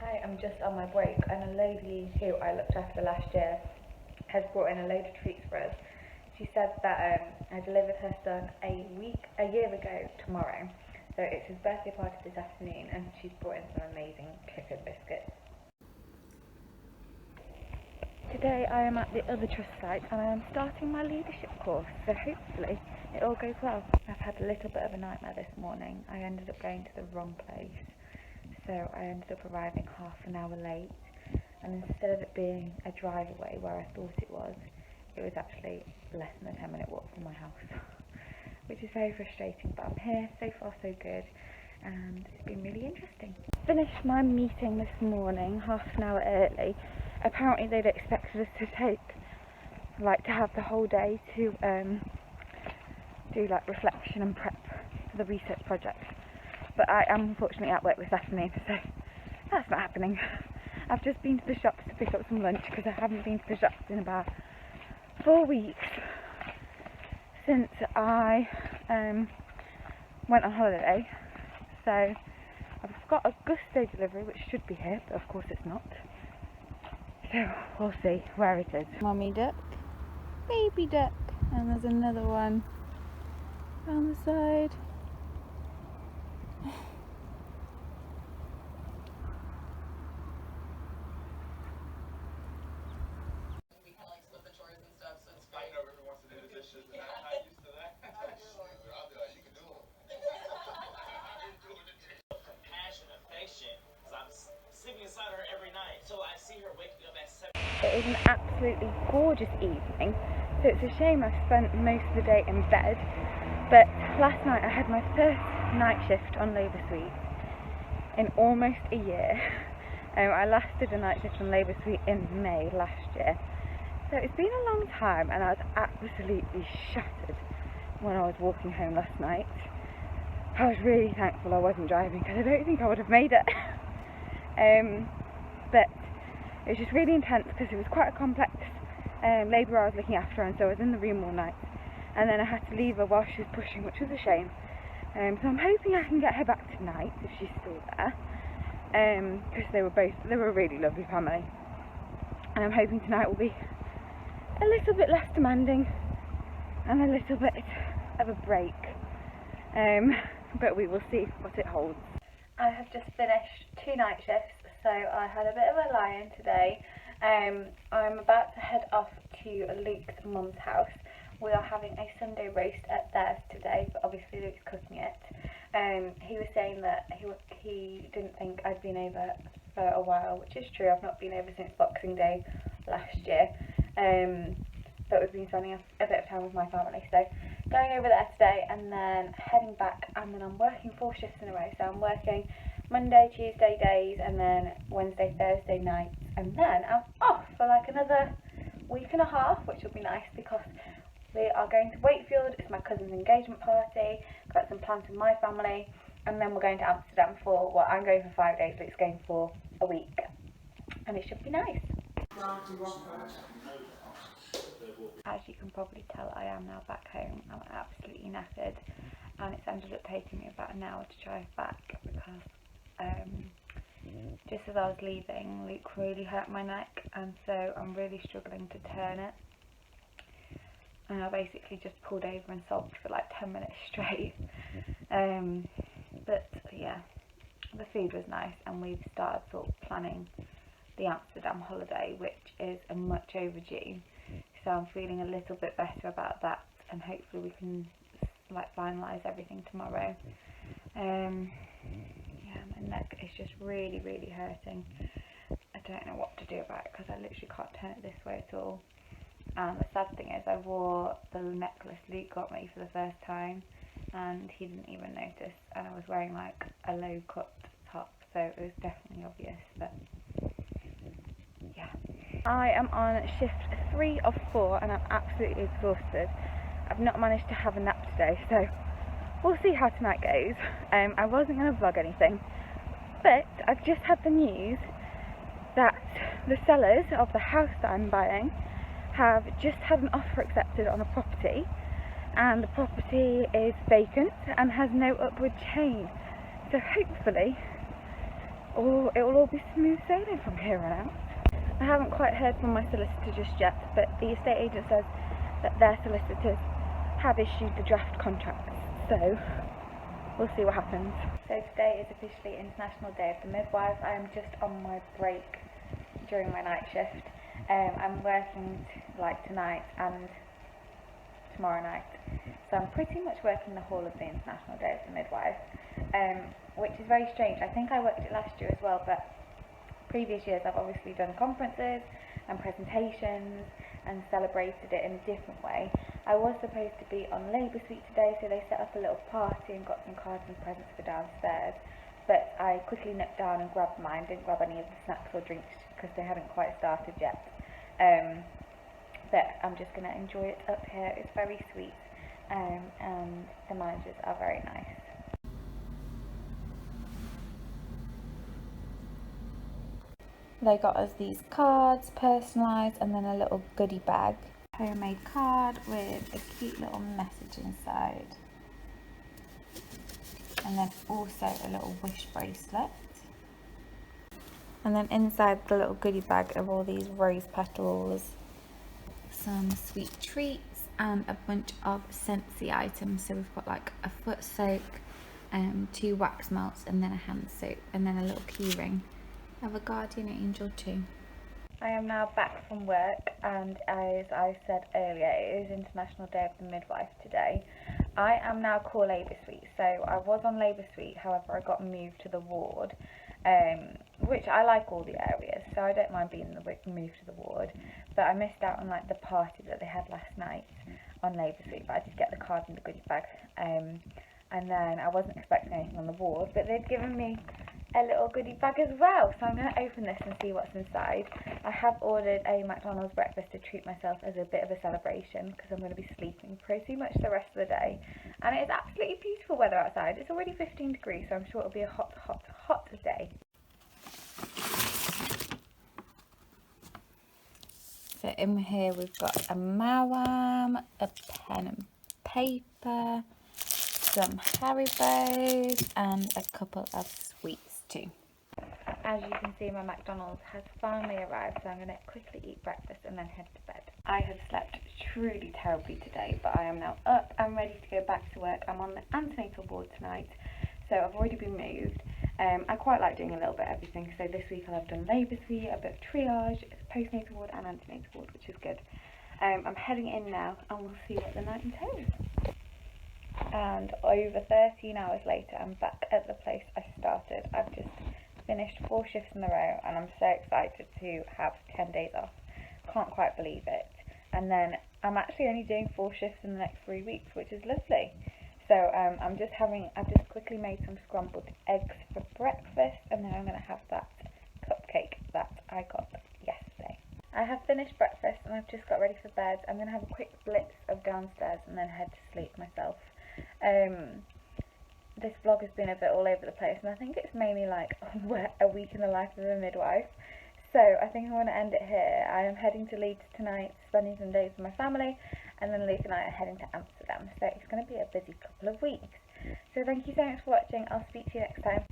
I am just on my break, and a lady who I looked after last year has brought in a load of treats for us. She said that I delivered her son a year ago tomorrow, so it's his birthday party this afternoon, and she's brought in some amazing Clifford biscuits. Today I am at the other trust site and I am starting my leadership course, so hopefully it all goes well. I've had a little bit of a nightmare this morning. I ended up going to the wrong place, so I ended up arriving half an hour late, and instead of it being a drive away where I thought it was actually less than a 10-minute walk from my house, which is very frustrating, but I'm here, so far so good, and it's been really interesting. Finished my meeting this morning half an hour early. Apparently they'd expected us to have the whole day to do like reflection and prep for the research project, but I am unfortunately at work this afternoon, so that's not happening. I've just been to the shops to pick up some lunch because I haven't been to the shops in about 4 weeks since I went on holiday. So I've got a Gusto delivery which should be here, but of course it's not. So we'll see where it is. Mummy duck, baby duck, and there's another one on the side. It is an absolutely gorgeous evening, so it's a shame I've spent most of the day in bed, but last night I had my first night shift on Labour Suite in almost a year. I last did a night shift on Labour Suite in May last year, so it's been a long time, and I was absolutely shattered when I was walking home last night. I was really thankful I wasn't driving because I don't think I would have made it. But it was just really intense because it was quite a complex labour I was looking after, and so I was in the room all night, and then I had to leave her while she was pushing, which was a shame. So I'm hoping I can get her back tonight if she's still there, because they were a really lovely family, and I'm hoping tonight will be a little bit less demanding and a little bit of a break, but we will see what it holds. I have just finished 2 night shifts, so I had a bit of a lie-in today. I'm about to head off to Luke's mum's house. We are having a Sunday roast at theirs today, but obviously Luke's cooking it. He was saying that he didn't think I'd been over for a while, which is true. I've not been over since Boxing Day last year, but we've been spending a bit of time with my family, so going over there today and then heading back, and then I'm working 4 shifts in a row, so I'm working Monday, Tuesday days, and then Wednesday, Thursday nights, and then I'm off for like another week and a half, which will be nice because we are going to Wakefield. It's my cousin's engagement party, got some plans with my family, and then we're going to Amsterdam for, well, I'm going for 5 days, Luke's going for a week, and it should be nice. As you can probably tell, I am now back home. I'm absolutely knackered, and it's ended up taking me about an hour to drive back because just as I was leaving, Luke really hurt my neck, and so I'm really struggling to turn it, and I basically just pulled over and sobbed for like 10 minutes straight. But yeah, the food was nice, and we've started sort of planning the Amsterdam holiday, which is a much overdue, so I'm feeling a little bit better about that, and hopefully we can like finalise everything tomorrow. Yeah, my neck is just really hurting. I don't know what to do about it because I literally can't turn it this way at all. And the sad thing is I wore the necklace Luke got me for the first time, and he didn't even notice, and I was wearing like a low cut top, so it was definitely obvious. But yeah, I am on shift 3 of 4 and I'm absolutely exhausted. I've not managed to have a nap today, so we'll see how tonight goes. I wasn't going to vlog anything, but I've just had the news that the sellers of the house that I'm buying have just had an offer accepted on a property, and the property is vacant and has no upward chain. So hopefully it will all be smooth sailing from here on out. I haven't quite heard from my solicitor just yet, but the estate agent says that their solicitors have issued the draft contracts, so we'll see what happens. So today is officially International Day of the Midwife. I am just on my break during my night shift. I'm working like tonight and tomorrow night, so I'm pretty much working the whole of the International Day of the Midwife, which is very strange. I think I worked it last year as well, but previous years I've obviously done conferences and presentations and celebrated it in a different way. I was supposed to be on Labour Suite today, so they set up a little party and got some cards and presents for downstairs, but I quickly nipped down and grabbed mine, didn't grab any of the snacks or drinks because they hadn't quite started yet. But I'm just going to enjoy it up here. It's very sweet, and the managers are very nice. They got us these cards, personalised, and then a little goodie bag. Homemade card with a cute little message inside. And then also a little wish bracelet. And then inside the little goodie bag are all these rose petals, some sweet treats, and a bunch of Scentsy items. So we've got like a foot soak, 2 wax melts, and then a hand soap, and then a little key ring. I have a guardian angel too. I am now back from work, and as I said earlier, it is International Day of the Midwife today. I am now core Labour Suite, so I was on Labour Suite, however I got moved to the ward, which I like all the areas, so I don't mind being moved to the ward, but I missed out on like the party that they had last night on Labour Suite, but I did get the cards and the goodie bag, and then I wasn't expecting anything on the ward, but they'd given me a little goodie bag as well, so I'm going to open this and see what's inside. I have ordered a McDonald's breakfast to treat myself as a bit of a celebration because I'm going to be sleeping pretty much the rest of the day, and it is absolutely beautiful weather outside. It's already 15 degrees, so I'm sure it'll be a hot day. So in here we've got a mawam, a pen and paper, some Haribos, and a couple of sweets too. As you can see, my McDonald's has finally arrived, so I'm going to quickly eat breakfast and then head to bed. I have slept truly terribly today, but I am now up and ready to go back to work. I'm on the antenatal ward tonight, so I've already been moved. I quite like doing a little bit of everything, so this week I've done Labour Suite, a bit of triage, postnatal ward and antenatal ward, which is good. I'm heading in now and we'll see what the night entails. And over 13 hours later, I'm back at the place I started. I've just finished 4 shifts in a row, and I'm so excited to have 10 days off. Can't quite believe it. And then I'm actually only doing 4 shifts in the next 3 weeks, which is lovely. So I've just quickly made some scrambled eggs for breakfast, and then I'm going to have that cupcake that I got yesterday. I have finished breakfast and I've just got ready for bed. I'm going to have a quick blitz of downstairs and then head to sleep myself. This vlog has been a bit all over the place, and I think it's mainly like a week in the life of a midwife. So I think I'm going to end it here. I am heading to Leeds tonight, spending some days with my family, and then Luke and I are heading to Amsterdam. So it's going to be a busy couple of weeks. So thank you so much for watching. I'll speak to you next time.